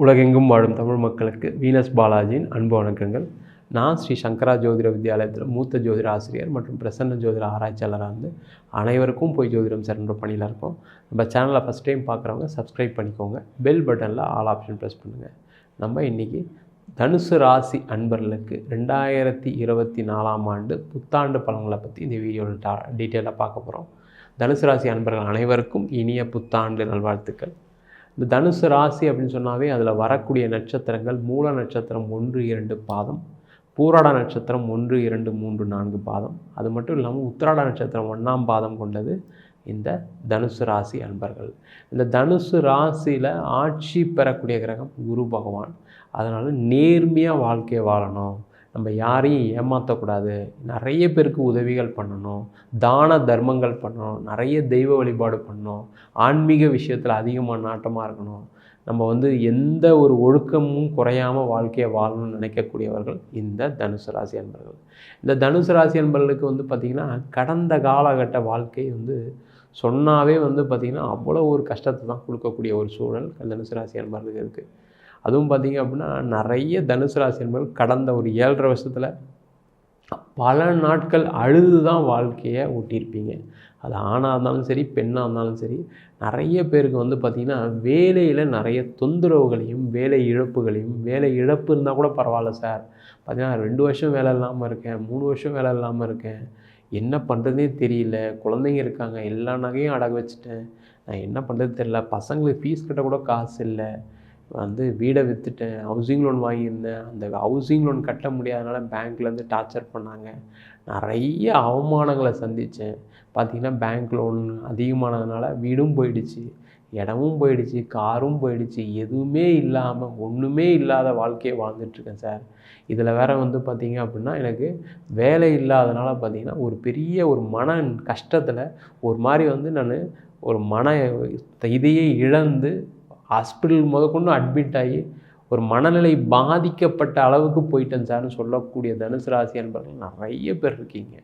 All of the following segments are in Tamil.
உலகெங்கும் வாழும் தமிழ் மக்களுக்கு வீனஸ் பாலாஜியின் அன்பு வணக்கங்கள். நான் ஸ்ரீ சங்கரா ஜோதிட வித்யாலயத்தில் மூத்த ஜோதிட ஆசிரியர் மற்றும் பிரசன்ன ஜோதிட ஆராய்ச்சியாளராக இருந்து அனைவருக்கும் போய் ஜோதிடம் சென்ற பணியில் இருக்கோம். நம்ம சேனலை ஃபஸ்ட் டைம் பார்க்குறவங்க சப்ஸ்கிரைப் பண்ணிக்கோங்க. பெல் பட்டனில் ஆல் ஆப்ஷன் ப்ரெஸ் பண்ணுங்கள். நம்ம இன்றைக்கி தனுசு ராசி அன்பர்களுக்கு 2024ஆம் ஆண்டு புத்தாண்டு பலன்களை பற்றி இந்த வீடியோவில் டீட்டெயிலாக பார்க்க போகிறோம். தனுசு ராசி அன்பர்கள் அனைவருக்கும் இனிய புத்தாண்டு நல்வாழ்த்துக்கள். இந்த தனுசு ராசி அப்படின்னு சொன்னாவே அதில் வரக்கூடிய நட்சத்திரங்கள் மூல நட்சத்திரம் 1, 2 பாதம், பூராட நட்சத்திரம் 1, 2, 3, 4 பாதம், அது மட்டும் இல்லாமல் உத்திராட நட்சத்திரம் 1ஆம் பாதம் கொண்டது இந்த தனுசு ராசி அன்பர்கள். இந்த தனுசு ராசியில் ஆட்சி பெறக்கூடிய கிரகம் குரு பகவான். அதனால் நேர்மையாக வாழ்க்கையை வாழணும், நம்ம யாரையும் ஏமாற்றக்கூடாது, நிறைய பேருக்கு உதவிகள் பண்ணணும், தான தர்மங்கள் பண்ணணும், நிறைய தெய்வ வழிபாடு பண்ணணும், ஆன்மீக விஷயத்தில் அதிகமாக நாட்டமாக இருக்கணும், நம்ம எந்த ஒரு ஒழுக்கமும் குறையாமல் வாழ்க்கையை வாழணும்னு நினைக்கக்கூடியவர்கள் இந்த தனுசு ராசி அன்பர்கள். இந்த தனுசு ராசி அன்பர்களுக்கு பார்த்திங்கன்னா கடந்த காலகட்ட வாழ்க்கை சொன்னாவே பார்த்திங்கன்னா அவ்வளோ ஒரு கஷ்டத்தை தான் கொடுக்கக்கூடிய ஒரு சூழல் தனுசு ராசி அன்பர்களுக்கு இருக்குது. அதுவும் பார்த்திங்க அப்படின்னா நிறைய தனுசு ராசி என்பவர்கள் கடந்த ஒரு 7.5 வருஷத்தில் பல நாட்கள் அழுது தான் வாழ்க்கையை ஓட்டியிருப்பீங்க. அது ஆணாக இருந்தாலும் சரி, பெண்ணாக இருந்தாலும் சரி. நிறைய பேருக்கு பார்த்திங்கன்னா வேலையில் நிறைய தொந்தரவுகளையும் வேலை இழப்புகளையும், வேலை இழப்பு இருந்தால் கூட பரவாயில்ல சார், பார்த்திங்கன்னா 2 வருஷம் வேலை இல்லாமல் இருக்கேன், 3 வருஷம் வேலை இல்லாமல் இருக்கேன், என்ன பண்ணுறதுனே தெரியல, குழந்தைங்க இருக்காங்க, எல்லா நகையும் அடகு வச்சுட்டேன், நான் என்ன பண்ணுறது தெரியல, பசங்களுக்கு ஃபீஸ் கட்ட கூட காசு இல்லை, வீடை விற்றுட்டேன், ஹவுசிங் லோன் வாங்கியிருந்தேன், அந்த ஹவுசிங் லோன் கட்ட முடியாதனால பேங்க்லேருந்து டார்ச்சர் பண்ணாங்க, நிறைய அவமானங்களை சந்தித்தேன், பார்த்திங்கன்னா பேங்க் லோன் அதிகமானதுனால வீடும் போயிடுச்சு, இடமும் போயிடுச்சு, காரும் போயிடுச்சு, எதுவுமே இல்லாமல் ஒன்றுமே இல்லாத வாழ்க்கையை வாழ்ந்துட்டுருக்கேன் சார். இதில் வேறு பார்த்திங்க அப்படின்னா எனக்கு வேலை இல்லாதனால பார்த்திங்கன்னா ஒரு பெரிய ஒரு மன கஷ்டத்தில் ஒரு மாதிரி நான் ஒரு மன இதையே இழந்து ஹாஸ்பிட்டல் முதற்கொண்டு அட்மிட் ஆகி ஒரு மனநிலை பாதிக்கப்பட்ட அளவுக்கு போயிட்டேன் சார்னு சொல்லக்கூடிய தனுசு ராசி அன்பர்கள் நிறைய பேர் இருக்கீங்க.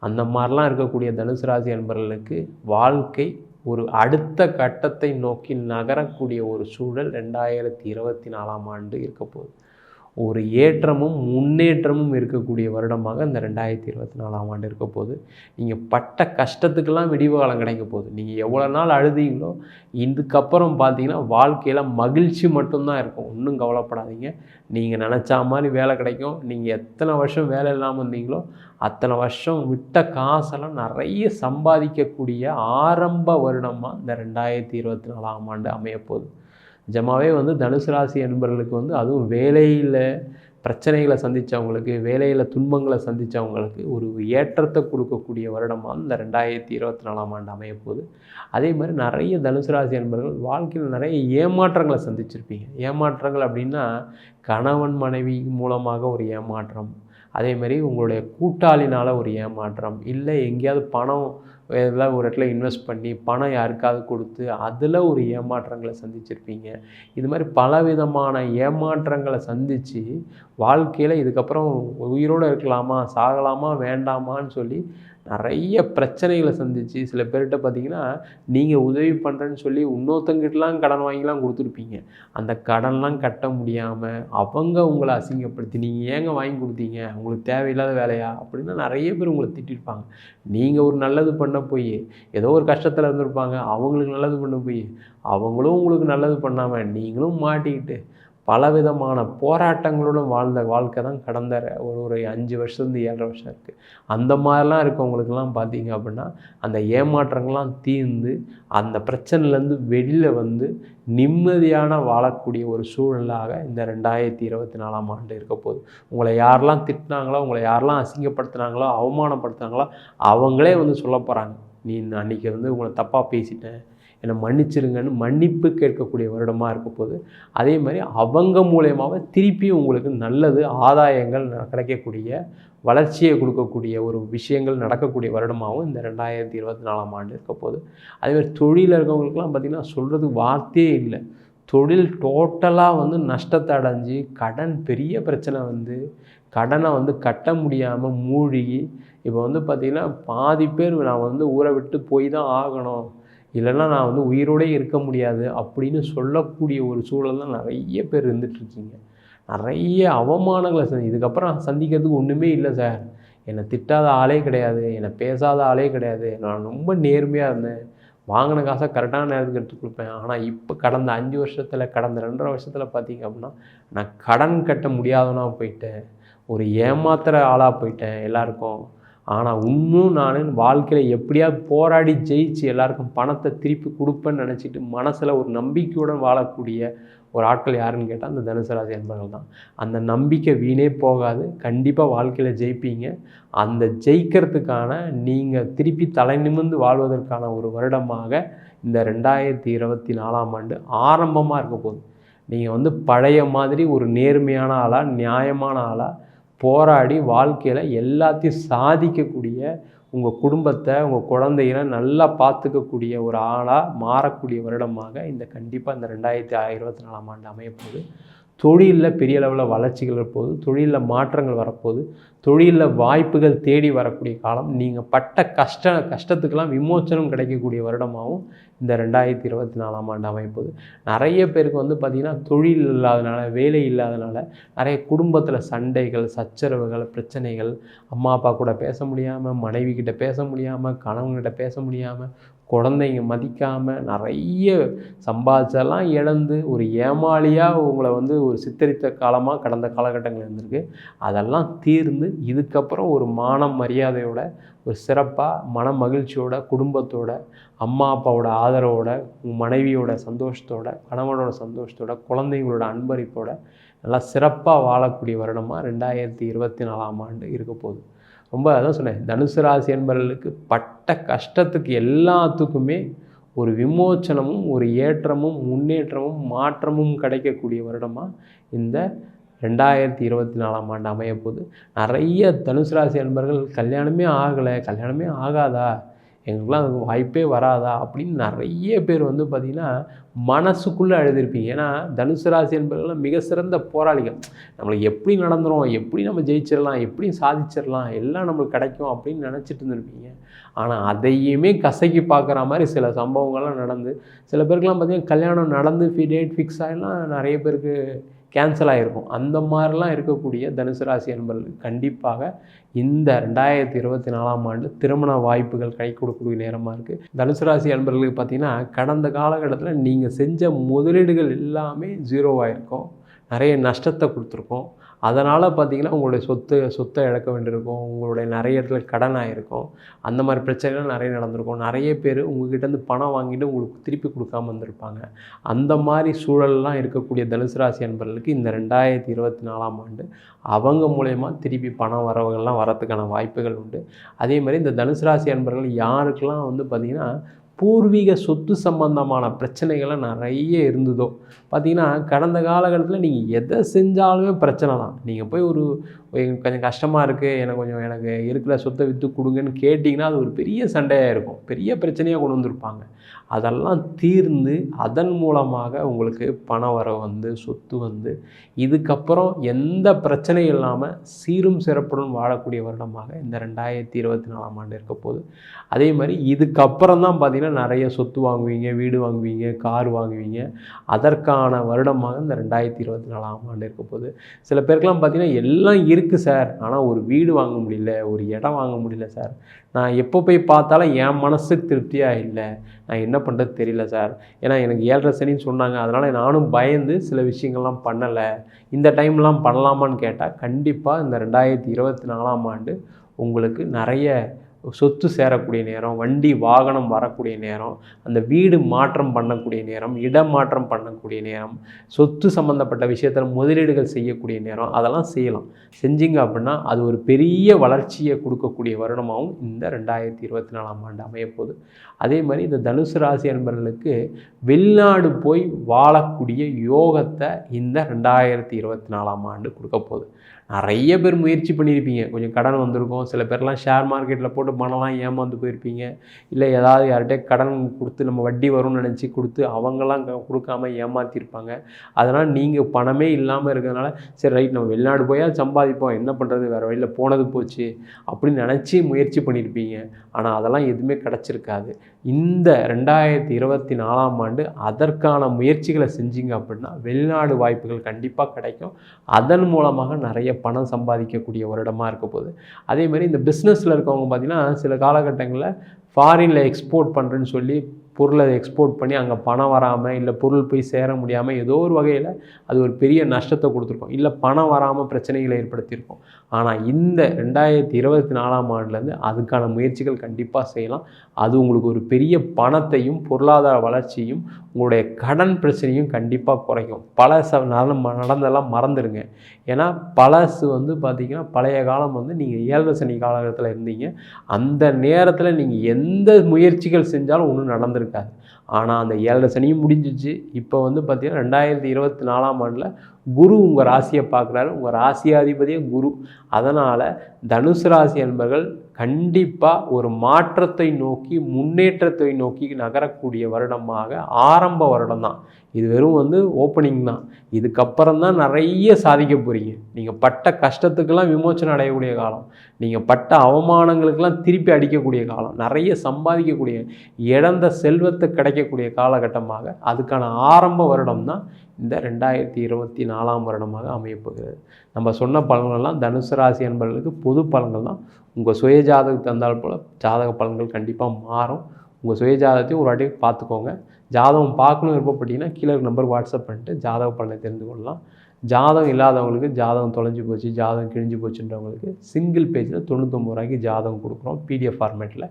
அந்த மாதிரிலாம் இருக்கக்கூடிய தனுசு ராசி அன்பர்களுக்கு வாழ்க்கை ஒரு அடுத்த கட்டத்தை நோக்கி நகரக்கூடிய ஒரு சூழல் 2024ஆம் ஆண்டு இருக்க போகுது. ஒரு ஏற்றமும் முன்னேற்றமும் இருக்கக்கூடிய வருடமாக இந்த 2024ஆம் ஆண்டு இருக்க போகுது. நீங்கள் பட்ட கஷ்டத்துக்கெல்லாம் விடிவு காலம் கிடைக்க போகுது. நீங்கள் எவ்வளோ நாள் அழுதீங்களோ இதுக்கப்புறம் பார்த்தீங்கன்னா வாழ்க்கையில் மகிழ்ச்சி மட்டும்தான் இருக்கும். ஒன்றும் கவலைப்படாதீங்க. நீங்கள் நினச்சா மாதிரி வேலை கிடைக்கும். நீங்கள் எத்தனை வருஷம் வேலை இல்லாமல் இருந்தீங்களோ அத்தனை வருஷம் விட்ட காசெல்லாம் நிறைய சம்பாதிக்கக்கூடிய ஆரம்ப வருடமாக இந்த 2024ஆம் ஆண்டு அமையப்போகுது. நிஜமாகவே தனுசு ராசி என்பவர்களுக்கு அதுவும் வேலையில் பிரச்சனைகளை சந்தித்தவங்களுக்கு, வேலையில் துன்பங்களை சந்தித்தவங்களுக்கு ஒரு ஏற்றத்தை கொடுக்கக்கூடிய வருடமாக இந்த 2024ஆம் ஆண்டு அமையப்போகுது. அதே மாதிரி நிறைய தனுசு ராசி என்பவர்கள் வாழ்க்கையில் நிறைய ஏமாற்றங்களை சந்திச்சிருப்பீங்க. ஏமாற்றங்கள் அப்படின்னா கணவன் மனைவி மூலமாக ஒரு ஏமாற்றம், அதேமாதிரி உங்களுடைய கூட்டாளினால் ஒரு ஏமாற்றம், இல்லை எங்கேயாவது பணம் எல்லாம் ஒரு இடத்துல இன்வெஸ்ட் பண்ணி பணம் யாருக்காவது கொடுத்து அதில் ஒரு ஏமாற்றங்களை சந்திச்சிருப்பீங்க. இது மாதிரி பலவிதமான ஏமாற்றங்களை சந்தித்து வாழ்க்கையில் இதுக்கப்புறம் உயிரோடு இருக்கலாமா, சாகலாமா, வேண்டாமான்னு சொல்லி நிறைய பிரச்சனைகளை சந்தித்து சில பேர்கிட்ட பார்த்திங்கன்னா நீங்கள் உதவி பண்ணுறேன்னு சொல்லி இன்னொருத்தங்கிட்டலாம் கடன் வாங்கிலாம் கொடுத்துருப்பீங்க. அந்த கடன்லாம் கட்ட முடியாமல் அவங்க உங்களை அசிங்கப்படுத்தி நீங்கள் ஏங்க வாங்கி கொடுத்தீங்க, உங்களுக்கு தேவையில்லாத வேலையா அப்படின்னா நிறைய பேர் உங்களை திட்டிருப்பாங்க. நீங்கள் ஒரு நல்லது பண்ண போய் ஏதோ ஒரு கஷ்டத்தில் இருந்திருப்பாங்க, அவங்களுக்கு நல்லது பண்ண போய் அவங்களும் உங்களுக்கு நல்லது பண்ணாமல் நீங்களும் மாட்டிக்கிட்டு பலவிதமான போராட்டங்களுடன் வாழ்ந்த வாழ்க்கை தான் கடந்த ஒரு 5 வருஷத்துலேருந்து 7.5 வருஷம் இருக்குது. அந்த மாதிரிலாம் இருக்கவங்களுக்கெல்லாம் பார்த்தீங்க அப்படின்னா அந்த ஏமாற்றங்கள்லாம் தீர்ந்து அந்த பிரச்சனையிலேருந்து வெளியில் நிம்மதியான வாழக்கூடிய ஒரு சூழலாக இந்த 2024ஆம் ஆண்டு இருக்க போகுது. உங்களை யாரெல்லாம் திட்டினாங்களோ, உங்களை யாரெல்லாம் அசிங்கப்படுத்தினாங்களோ, அவமானப்படுத்தினாங்களோ அவங்களே சொல்ல போகிறாங்க, நீ அன்றைக்கி உங்களை தப்பாக பேசிட்டேன், என்னை மன்னிச்சிருங்கன்னு மன்னிப்பு கேட்கக்கூடிய வருடமாக இருக்க போது. அதே மாதிரி அவங்க மூலயமாவே திருப்பியும் உங்களுக்கு நல்லது ஆதாயங்கள் கிடைக்கக்கூடிய வளர்ச்சியை கொடுக்கக்கூடிய ஒரு விஷயங்கள் நடக்கக்கூடிய வருடமாகவும் இந்த 2024ஆம் ஆண்டு இருக்க போது. அதேமாதிரி தொழிலில் இருக்கவங்களுக்குலாம் பார்த்திங்கன்னா சொல்கிறதுக்கு வார்த்தையே இல்லை. தொழில் டோட்டலாக நஷ்டத்தை அடைஞ்சு கடன் பெரிய பிரச்சனை கடனை கட்ட முடியாமல் மூழ்கி இப்போ பார்த்திங்கன்னா பாதி பேர் நான் ஊரை விட்டு போய் தான் ஆகணும், இல்லைன்னா நான் வந்து உயிரோடே இருக்க முடியாது அப்படின்னு சொல்லக்கூடிய ஒரு சூழல் தான் நிறைய பேர் இருந்துகிட்ருக்கீங்க. நிறைய அவமானங்களை இதுக்கப்புறம் சந்திக்கிறதுக்கு ஒன்றுமே இல்லை சார். என்னை திட்டாத ஆளே கிடையாது, என்னை பேசாத ஆளே கிடையாது, நான் ரொம்ப நேர்மையாக இருந்தேன், வாங்கின காசை கரெக்டான நேரத்துக்கு எடுத்து கொடுப்பேன். ஆனால் இப்போ கடந்த 5 வருஷத்தில், கடந்த 2.5 வருஷத்தில் பார்த்தீங்க அப்படின்னா நான் கடன் கட்ட முடியாதவனா போயிட்டேன், ஒரு ஏமாத்துகிற ஆளாக போயிட்டேன் எல்லாருக்கும். ஆனால் இன்னும் நான் வாழ்க்கையில் எப்படியாவது போராடி ஜெயிச்சு எல்லாருக்கும் பணத்தை திருப்பி கொடுப்பேன்னு நினச்சிட்டு மனசில் ஒரு நம்பிக்கையுடன் வாழக்கூடிய ஒரு ஆட்கள் யாருன்னு கேட்டால் அந்த தனுசு ராசி அன்பர்கள் தான். அந்த நம்பிக்கை வீணே போகாது, கண்டிப்பாக வாழ்க்கையில் ஜெயிப்பீங்க. அந்த ஜெயிக்கிறதுக்கான நீங்கள் திருப்பி தலை நிமிர்ந்து வாழ்வதற்கான ஒரு வருடமாக இந்த 2024ஆம் ஆண்டு ஆரம்பமாக இருக்க போகுது. நீங்கள் வந்து பழைய மாதிரி ஒரு நேர்மையான ஆளாக, நியாயமான ஆளாக போராடி வாழ்க்கையில் எல்லாத்தையும் சாதிக்கக்கூடிய, உங்கள் குடும்பத்தை, உங்கள் குழந்தைகளை நல்லா பார்த்துக்கக்கூடிய ஒரு ஆளாக மாறக்கூடிய வருடமாக கண்டிப்பாக இந்த 2024ஆம் ஆண்டு அமையப்போகுது. தொழிலில் பெரிய அளவில் வளர்ச்சிகள் வரப்போகுது, தொழிலில் மாற்றங்கள் வரப்போகுது, தொழிலில் வாய்ப்புகள் தேடி வரக்கூடிய காலம். நீங்கள் பட்ட கஷ்டத்துக்கெல்லாம் விமோச்சனம் கிடைக்கக்கூடிய வருடமாகவும் இந்த 2024ஆம் ஆண்டு அமைப்போகுது. நிறைய பேருக்கு வந்து பார்த்திங்கன்னா தொழில் இல்லாதனால, வேலை இல்லாதனால நிறைய குடும்பத்தில் சண்டைகள், சச்சரவுகள், பிரச்சனைகள், அம்மா அப்பா கூட பேச முடியாமல், மனைவி கிட்ட பேச முடியாமல், கணவன்கிட்ட பேச முடியாமல், குழந்தைங்க மதிக்காமல், நிறைய சம்பாதிச்செல்லாம் இழந்து ஒரு ஏமாளியாக உங்களை வந்து ஒரு சித்தரித்த காலமாக கடந்த காலகட்டங்கள் இருந்திருக்கு. அதெல்லாம் தீர்ந்து இதுக்கப்புறம் ஒரு மானம் மரியாதையோட, ஒரு சிறப்பாக மன மகிழ்ச்சியோட, குடும்பத்தோட, அம்மா அப்பாவோட ஆதரவோட, மனைவியோட சந்தோஷத்தோட, கணவனோட சந்தோஷத்தோட, குழந்தைங்களோட அன்பளிப்போட நல்லா சிறப்பாக வாழக்கூடிய வருடமாக 2024ஆம் ஆண்டு இருக்க போகுது. ரொம்ப அதான் சொன்னேன், தனுசு ராசி என்பவர்களுக்கு பட்ட கஷ்டத்துக்கு எல்லாத்துக்குமே ஒரு விமோச்சனமும், ஒரு ஏற்றமும், முன்னேற்றமும், மாற்றமும் கிடைக்கக்கூடிய வருடமாக இந்த 2024ஆம் ஆண்டு அமையப்போகுது. நிறைய தனுசு ராசி என்பவர்கள் கல்யாணமே ஆகலை, கல்யாணமே ஆகாதா, எங்களுக்கெல்லாம் அதுக்கு வாய்ப்பே வராதா அப்படின்னு நிறைய பேர் வந்து பார்த்திங்கன்னா மனசுக்குள்ளே எழுதியிருப்பீங்க. ஏன்னா தனுசு ராசி என்பவர்கள்லாம் மிக சிறந்த போராளிகள். நம்மளுக்கு எப்படி நடந்துரும், எப்படி நம்ம ஜெயிச்சிடலாம், எப்படி சாதிச்சிடலாம், எல்லாம் நம்மளுக்கு கிடைக்கும் அப்படின்னு நினச்சிட்டு இருந்திருப்பீங்க. ஆனால் அதையுமே கசக்கி பார்க்குற மாதிரி சில சம்பவங்கள்லாம் நடந்து, சில பேருக்குலாம் பார்த்திங்கன்னா கல்யாணம் நடந்து டேட் ஃபிக்ஸ் ஆகிலாம் நிறைய பேருக்கு கேன்சல் ஆகிருக்கும். அந்த மாதிரிலாம் இருக்கக்கூடிய தனுசு ராசி அன்பர்கள் கண்டிப்பாக இந்த 2024ஆம் ஆண்டு திருமண வாய்ப்புகள் கை கொடுக்கக்கூடிய நேரமாக இருக்குது. தனுசு ராசி அன்பர்களுக்கு பார்த்திங்கன்னா கடந்த காலகட்டத்தில் நீங்கள் செஞ்ச முதலீடுகள் எல்லாமே ஜீரோவாகிருக்கும், நிறைய நஷ்டத்தை கொடுத்துருக்கோம். அதனால் பார்த்திங்கன்னா உங்களுடைய சொத்தை இழக்க வேண்டியிருக்கும், உங்களுடைய நிறைய இடத்துல கடன் ஆகிருக்கும், அந்த மாதிரி பிரச்சனைகள் நிறைய நடந்திருக்கும். நிறைய பேர் உங்கள்கிட்டருந்து பணம் வாங்கிட்டு உங்களுக்கு திருப்பி கொடுக்காமல் வந்திருப்பாங்க. அந்த மாதிரி சூழல்லாம் இருக்கக்கூடிய தனுசு ராசி அன்பர்களுக்கு இந்த 2024ஆம் ஆண்டு அவங்க மூலயமா திருப்பி பணம் வரவுகள்லாம் வரத்துக்கான வாய்ப்புகள் உண்டு. அதே மாதிரி இந்த தனுசு ராசி அன்பர்கள் யாருக்கெல்லாம் வந்து பார்த்திங்கன்னா பூர்வீக சொத்து சம்பந்தமான பிரச்சனைகள்லாம் நிறைய இருந்ததோ பார்த்திங்கன்னா கடந்த காலகட்டத்தில் நீங்கள் எதை செஞ்சாலுமே பிரச்சனை தான். நீங்கள் போய் கொஞ்சம் கஷ்டமாக இருக்குது, எனக்கு இருக்கிற சொத்தை விற்று கொடுங்கன்னு கேட்டிங்கன்னா அது ஒரு பெரிய சண்டையாக இருக்கும், பெரிய பிரச்சனையாக கொண்டு வந்திருப்பாங்க. அதெல்லாம் தீர்ந்து அதன் மூலமாக உங்களுக்கு பணம் வர வந்து, சொத்து வந்து, இதுக்கப்புறம் எந்த பிரச்சனையும் இல்லாமல் சீரும் சிறப்புடன் வாழக்கூடிய வருடமாக இந்த 2024ஆம் ஆண்டு இருக்க போகுது. அதே மாதிரி இதுக்கப்புறம் தான் பார்த்திங்கன்னா நிறைய சொத்து வாங்குவீங்க, வீடு வாங்குவீங்க, கார் வாங்குவீங்க. அதற்கான வருடமாக இந்த 2024ஆம் ஆண்டு இருக்க போகுது. சில பேருக்கெல்லாம் பார்த்திங்கன்னா எல்லாம் இருக்குது சார், ஆனால் ஒரு வீடு வாங்க முடியல, ஒரு இடம் வாங்க முடியல சார், நான் எப்போ போய் பார்த்தாலும் என் மனசுக்கு திருப்தியாக இல்லை, நான் என்ன பண்ணுறது தெரியல சார், ஏன்னா எனக்கு 7.5 சனின்னு சொன்னாங்க, அதனால் நானும் பயந்து சில விஷயங்கள்லாம் பண்ணலை, இந்த டைம்லாம் பண்ணலாமான்னு கேட்டால் கண்டிப்பாக இந்த 2024ஆம் ஆண்டு உங்களுக்கு நிறைய சொத்து சேரக்கூடிய நேரம், வண்டி வாகனம் வரக்கூடிய நேரம், அந்த வீடு மாற்றம் பண்ணக்கூடிய நேரம், இடம் மாற்றம் பண்ணக்கூடிய நேரம், சொத்து சம்மந்தப்பட்ட விஷயத்தில் முதலீடுகள் செய்யக்கூடிய நேரம், அதெல்லாம் செய்யலாம். செஞ்சீங்க அப்படின்னா அது ஒரு பெரிய வளர்ச்சியை கொடுக்கக்கூடிய வருடமாகவும் இந்த 2024ஆம் ஆண்டு அமையப்போகுது. அதே மாதிரி இந்த தனுசு ராசி அன்பர்களுக்கு வெளிநாடு போய் வாழக்கூடிய யோகத்தை இந்த 2024ஆம் ஆண்டு கொடுக்க போகுது. நிறைய பேர் முயற்சி பண்ணியிருப்பீங்க. கொஞ்சம் கடன் வந்திருக்கும். சில பேர்லாம் ஷேர் மார்க்கெட்டில் போட்டு பணம்லாம் ஏமாந்து போயிருப்பீங்க. இல்லை ஏதாவது யார்கிட்டயே கடன் கொடுத்து நம்ம வட்டி வரும்னு நினச்சி கொடுத்து அவங்களாம் கொடுக்காம ஏமாற்றிருப்பாங்க. அதனால் நீங்கள் பணமே இல்லாமல் இருக்கிறதுனால சரி ரைட் நம்ம வெளிநாடு போயால் சம்பாதிப்போம், என்ன பண்ணுறது, வேறு வழியில் போனது போச்சு அப்படின்னு நினச்சி முயற்சி பண்ணியிருப்பீங்க. ஆனால் அதெல்லாம் எதுவுமே கிடச்சிருக்காது. இந்த 2024ஆம் ஆண்டு அதற்கான முயற்சிகளை செஞ்சீங்க அப்படின்னா வெளிநாடு வாய்ப்புகள் கண்டிப்பாக கிடைக்கும். அதன் மூலமாக நிறைய பணம் சம்பாதிக்கக்கூடிய வருடமாக இருக்க போகுது. அதேமாதிரி இந்த பிஸ்னஸில் இருக்கவங்க பார்த்திங்கன்னா சில காலகட்டங்களில் ஃபாரினில் எக்ஸ்போர்ட் பண்ணுறேன்னு சொல்லி பொருளை எக்ஸ்போர்ட் பண்ணி அங்கே பணம் வராமல், இல்லை பொருள் போய் சேர முடியாமல் ஏதோ ஒரு வகையில் அது ஒரு பெரிய நஷ்டத்தை கொடுத்துருக்கோம், இல்லை பணம் வராமல் பிரச்சனைகளை ஏற்படுத்தியிருக்கோம். ஆனால் இந்த 2024ஆம் ஆண்டுலேருந்து அதுக்கான முயற்சிகள் கண்டிப்பாக செய்யலாம். அது உங்களுக்கு ஒரு பெரிய பணத்தையும் பொருளாதார வளர்ச்சியும் உங்களுடைய கடன் பிரச்சனையும் கண்டிப்பாக குறைக்கும். நடந்தெல்லாம் மறந்துடுங்க. ஏன்னா பழசு பார்த்திங்கன்னா பழைய காலம் நீங்கள் 7 சனி காலகட்டத்தில் இருந்தீங்க. அந்த நேரத்தில் நீங்கள் எந்த முயற்சிகள் செஞ்சாலும் ஒன்றும் நடந்திருக்காது. ஆனால் அந்த 7 சனியும் முடிஞ்சிச்சு. இப்போ பார்த்திங்கன்னா 2024ஆம் ஆண்டில் குரு உங்கள் ராசியை பார்க்குறாரு. உங்கள் ராசியாதிபதியே குரு. அதனால் தனுசு ராசி என்பர்கள் கண்டிப்பாக ஒரு மாற்றத்தை நோக்கி முன்னேற்றத்தை நோக்கி நகரக்கூடிய வருடமாக ஆரம்ப வருடம் தான் இது. வெறும் ஓப்பனிங் தான். இதுக்கப்புறம் தான் நிறைய சாதிக்க போகிறீங்க. நீங்கள் பட்ட கஷ்டத்துக்கெல்லாம் விமோச்சனம் அடையக்கூடிய காலம், நீங்கள் பட்ட அவமானங்களுக்கெல்லாம் திருப்பி அடிக்கக்கூடிய காலம், நிறைய சம்பாதிக்கக்கூடிய இழந்த செல்வத்தை கிடைக்கக்கூடிய காலகட்டமாக அதுக்கான ஆரம்ப வருடம் தான் இந்த 2024ஆம் வருடமாக அமையப்போகிறது. நம்ம சொன்ன பலன்கள்லாம் தனுசு ராசி என்பவர்களுக்கு பொது பலன்கள் தான். உங்கள் சுய ஜாதகத்தை தந்தால் போல் ஜாதக பலன்கள் கண்டிப்பாக மாறும். உங்கள் சுய ஜாதகத்தையும் ஒரு வாட்டி பார்த்துக்கோங்க. ஜாதகம் பார்க்கணும் விருப்பப்பட்டீங்கன்னா கீழே நம்பர் வாட்ஸ்அப் பண்ணிட்டு ஜாதக பலனை தெரிந்து கொள்ளலாம். ஜாதகம் இல்லாதவங்களுக்கு, ஜாதகம் தொலைஞ்சு போச்சு, ஜாதகம் கிழிஞ்சு போச்சுன்றவங்களுக்கு சிங்கிள் பேஜில் 99 ரூபாய்க்கு ஜாதகம் கொடுக்குறோம் PDF ஃபார்மேட்டில்.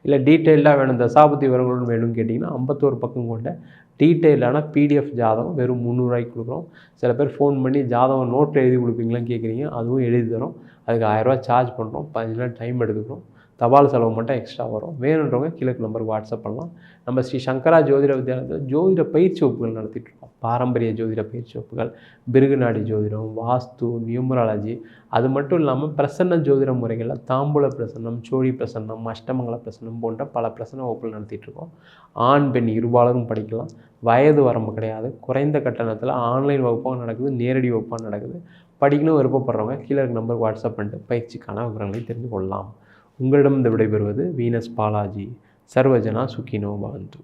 இல்லை டீட்டெயில்டாக வேணும், தசாபதி விவரங்களும் வேணும்னு கேட்டிங்கன்னா 51 பக்கம் கொண்ட டீட்டெயிலான PDF ஜாதகம் வெறும் 300 ரூபாய்க்கு கொடுக்குறோம். சில பேர் ஃபோன் பண்ணி ஜாதகம் நோட்டில் எழுதி கொடுப்பீங்களான்னு கேட்குறீங்க. அதுவும் எழுதி தரோம். அதுக்கு 1000 ரூபா சார்ஜ் பண்ணுறோம். 15 நாள் டைம் எடுத்துக்கிறோம். தபால் செலவு மட்டும் எக்ஸ்ட்ரா வரும். வேணுன்றவங்க கீழே நம்பருக்கு வாட்ஸ்அப் பண்ணலாம். நம்ம ஸ்ரீ சங்கரா ஜோதிட வித்யாலயத்தில் ஜோதிட பயிற்சி வகுப்புகள் நடத்திட்டுருக்கோம். பாரம்பரிய ஜோதிட பயிற்சி வகுப்புகள், பிருகுநாடி ஜோதிடம், வாஸ்து, நியூமராலஜி, அது மட்டும் இல்லாமல் பிரசன்ன ஜோதிட முறைகளில் தாம்பூல பிரசன்னம், சோழி பிரசன்னம், அஷ்டமங்கல பிரசன்னம் போன்ற பல பிரசன்ன வகுப்புகள் நடத்திட்டுருக்கோம். ஆண் பெண் இருபாலரும் படிக்கலாம். வயது வரம்பு கிடையாது. குறைந்த கட்டணத்தில் ஆன்லைன் வகுப்பாக நடக்குது, நேரடி வகுப்பாக நடக்குது. படிக்கணும் விருப்பப்படுறவங்க கீழே நம்பருக்கு வாட்ஸ்அப் பண்ணிட்டு பயிற்சிக்கான விவரங்களை தெரிந்து கொள்ளலாம். உங்களிடம் விடைபெறுவது வீனஸ் பாலாஜி. சர்வஜனா சுகினோ பவந்து.